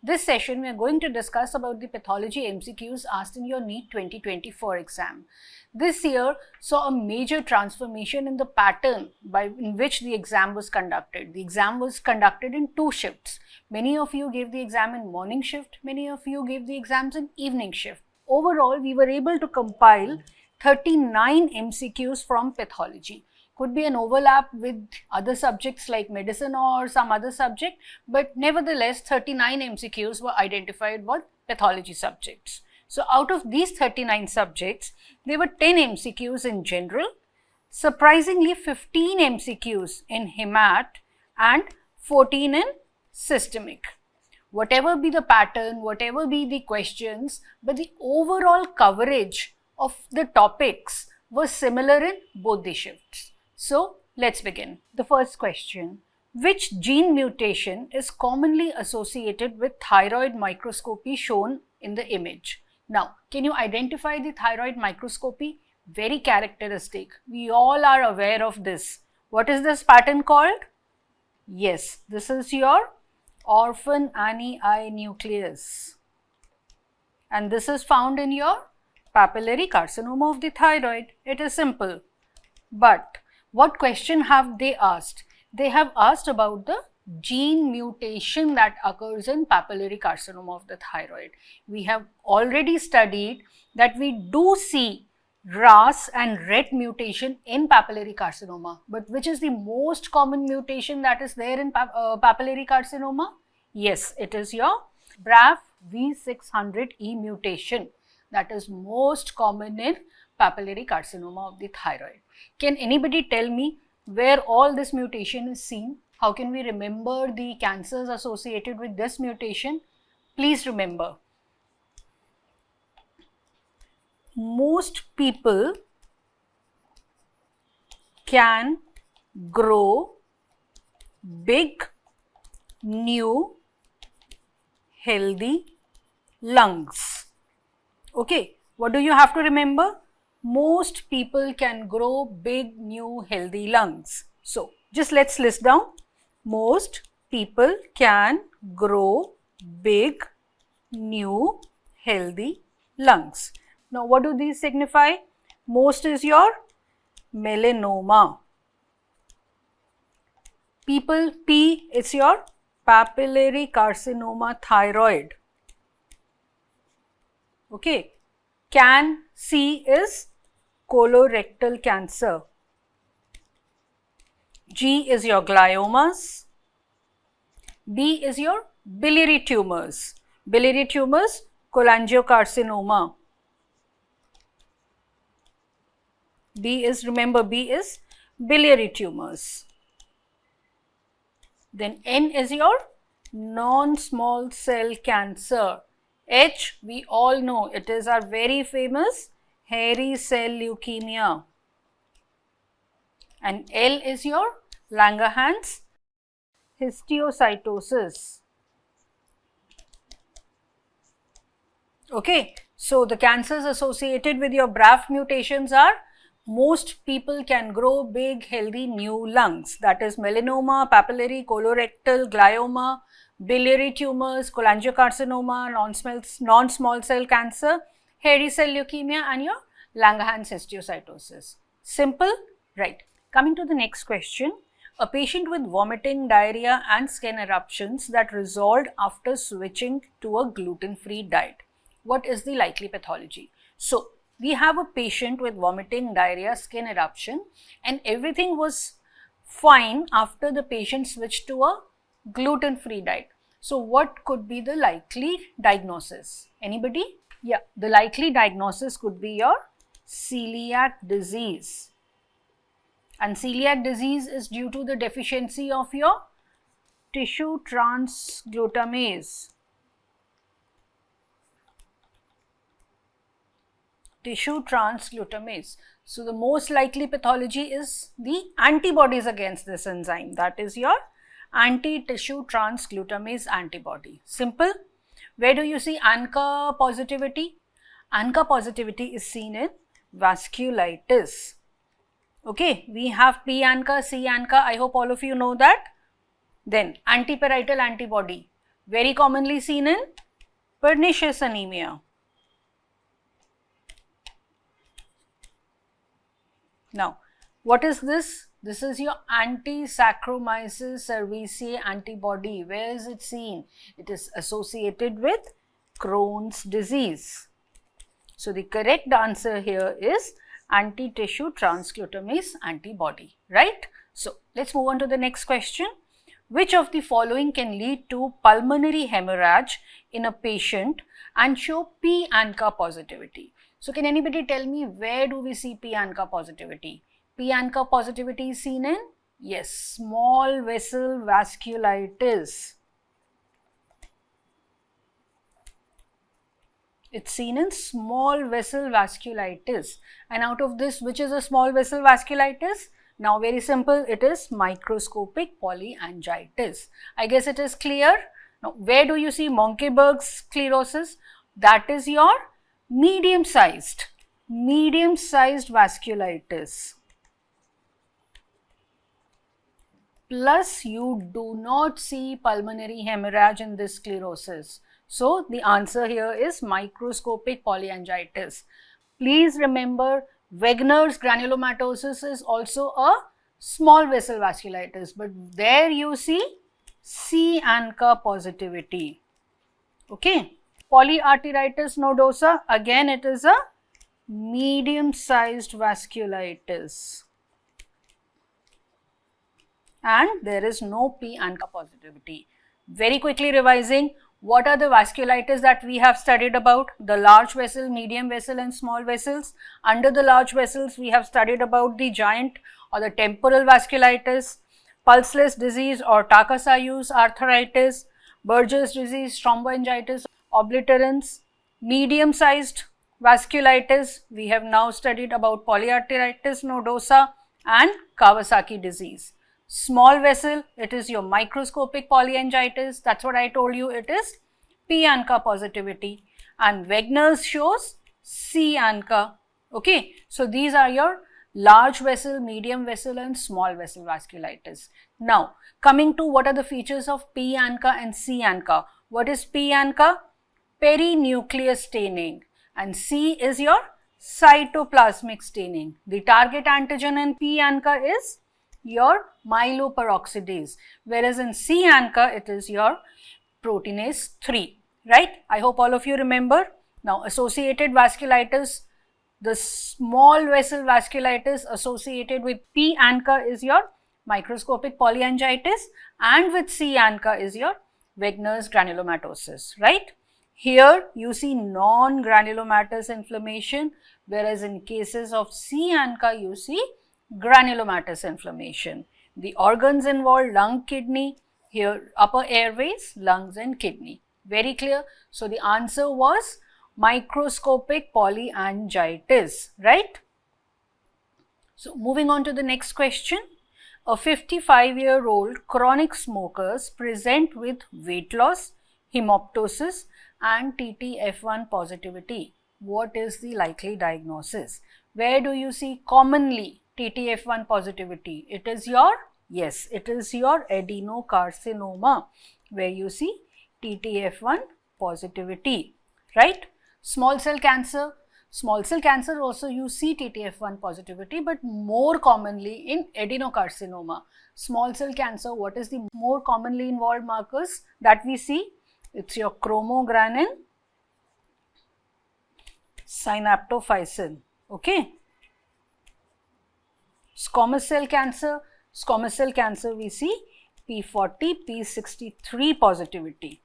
This session we are going to discuss about the pathology MCQs asked in your NEET 2024 exam. This year saw a major transformation in the pattern in which the exam was conducted. The exam was conducted in 2 shifts. Many of you gave the exam in morning shift, many of you gave the exams in evening shift. Overall, we were able to compile 39 MCQs from pathology. Could be an overlap with other subjects like medicine or some other subject, but nevertheless 39 MCQs were identified with pathology subjects. So out of these 39 subjects, there were 10 MCQs in general, surprisingly 15 MCQs in hemat and 14 in systemic. Whatever be the pattern, whatever be the questions, but the overall coverage of the topics was similar in both the shifts. So let's begin. The first question: which gene mutation is commonly associated with thyroid microscopy shown in the image? Now, can you identify the thyroid microscopy? Very characteristic. We all are aware of this. What is this pattern called? Yes, this is your orphan Annie I nucleus. And this is found in your papillary carcinoma of the thyroid. It is simple. But what question have they asked? They have asked about the gene mutation that occurs in papillary carcinoma of the thyroid. We have already studied that we do see RAS and RET mutation in papillary carcinoma, but which is the most common mutation that is there in papillary carcinoma? Yes, it is your BRAF V600E mutation that is most common in papillary carcinoma of the thyroid. Can anybody tell me where all this mutation is seen? How can we remember the cancers associated with this mutation? Please remember, most people can grow big, new, healthy lungs. Okay, what do you have to remember? Most people can grow big, new, healthy lungs. So, just let's list down. Most people can grow big, new, healthy lungs. Now, what do these signify? Most is your melanoma. People, P is your papillary carcinoma thyroid. Okay. Can, C is colorectal cancer. G is your gliomas. B is your biliary tumors. Biliary tumors, cholangiocarcinoma. B is, remember, B is biliary tumors. Then N is your non-small cell cancer. H, we all know, it is our very famous hairy cell leukemia. And L is your Langerhans histiocytosis. Okay, so the cancers associated with your BRAF mutations are: most people can grow big, healthy, new lungs. That is melanoma, papillary, colorectal, glioma, biliary tumors, cholangiocarcinoma, non-small cell cancer, hairy cell leukemia, and your Langerhans histiocytosis. Simple, right? Coming to the next question. A patient with vomiting, diarrhea and skin eruptions that resolved after switching to a gluten-free diet. What is the likely pathology? So, we have a patient with vomiting, diarrhea, skin eruption, and everything was fine after the patient switched to a gluten-free diet. So, what could be the likely diagnosis? Anybody? Yeah, the likely diagnosis could be your celiac disease. And celiac disease is due to the deficiency of your tissue transglutamase. Tissue transglutamase. So, the most likely pathology is the antibodies against this enzyme. That is your anti-tissue transglutamase antibody. Simple. Where do you see ANCA positivity? ANCA positivity is seen in vasculitis. Okay, we have P ANCA, C ANCA. I hope all of you know that. Then antiparietal antibody. very commonly seen in pernicious anemia. Now, what is this? This is your anti-Saccharomyces cerevisiae antibody. Where is it seen? It is associated with Crohn's disease. So, the correct answer here is anti-tissue transcutaneous antibody, right? So, let's move on to the next question. Which of the following can lead to pulmonary hemorrhage in a patient and show p-ANCA positivity? So, can anybody tell me where do we see p-ANCA positivity? P-ANCA positivity is seen in, yes, small vessel vasculitis. It's seen in small vessel vasculitis. And out of this, which is a small vessel vasculitis? Now, very simple, it is microscopic polyangiitis. I guess it is clear. Now, where do you see Monckeberg's sclerosis? That is your medium-sized vasculitis. Plus, you do not see pulmonary hemorrhage in this sclerosis. So, the answer here is microscopic polyangiitis. Please remember, Wegener's granulomatosis is also a small vessel vasculitis, but there you see c-ANCA positivity. Okay. Polyarteritis nodosa, again it is a medium-sized vasculitis. And there is no p-ANCA positivity. Very quickly revising, what are the vasculitis that we have studied about? The large vessel, medium vessel and small vessels. Under the large vessels, we have studied about the giant or the temporal vasculitis, pulseless disease or Takasayu's arthritis, Buerger's disease, thromboangiitis, obliterans. Medium-sized vasculitis, we have now studied about polyarteritis nodosa and Kawasaki disease. Small vessel, it is your microscopic polyangiitis. That's what I told you, it is p-ANCA positivity. And Wegener's shows c-ANCA. Okay, so these are your large vessel, medium vessel and small vessel vasculitis. Now, coming to what are the features of p-ANCA and c-ANCA. What is p-ANCA? Perinuclear staining, and C is your cytoplasmic staining. The target antigen in p-ANCA is your myeloperoxidase, whereas in c-ANCA it is your proteinase 3, right? I hope all of you remember. Now, associated vasculitis, the small vessel vasculitis associated with p-ANCA is your microscopic polyangiitis, and with c-ANCA is your Wegener's granulomatosis, right? Here you see non-granulomatous inflammation, whereas in cases of c-ANCA you see granulomatous inflammation. The organs involved, lung, kidney, here upper airways, lungs and kidney. Very clear. So, the answer was microscopic polyangiitis, right? So, moving on to the next question. A 55-year-old chronic smokers present with weight loss, hemoptosis and TTF1 positivity. What is the likely diagnosis? Where do you see commonly TTF1 positivity? It is your, yes, it is your adenocarcinoma where you see TTF1 positivity, right? Small cell cancer also you see TTF1 positivity, but more commonly in adenocarcinoma. Small cell cancer, what is the more commonly involved markers that we see? It's your chromogranin, synaptophysin, okay. Squamous cell cancer we see P40, P63 positivity,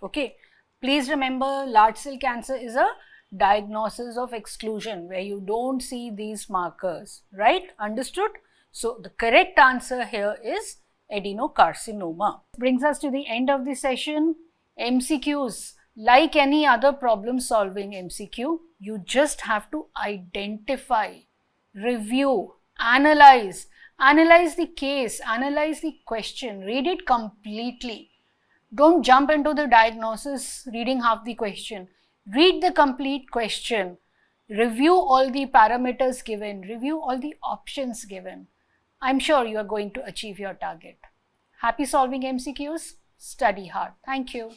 okay. Please remember, large cell cancer is a diagnosis of exclusion where you don't see these markers, right? Understood? So, the correct answer here is adenocarcinoma. Brings us to the end of the session. MCQs, like any other problem solving MCQ, you just have to identify, review, analyze the case, analyze the question, read it completely. Don't jump into the diagnosis reading half the question. Read the complete question, review all the parameters given, review all the options given. I'm sure you are going to achieve your target. Happy solving MCQs. study hard. Thank you.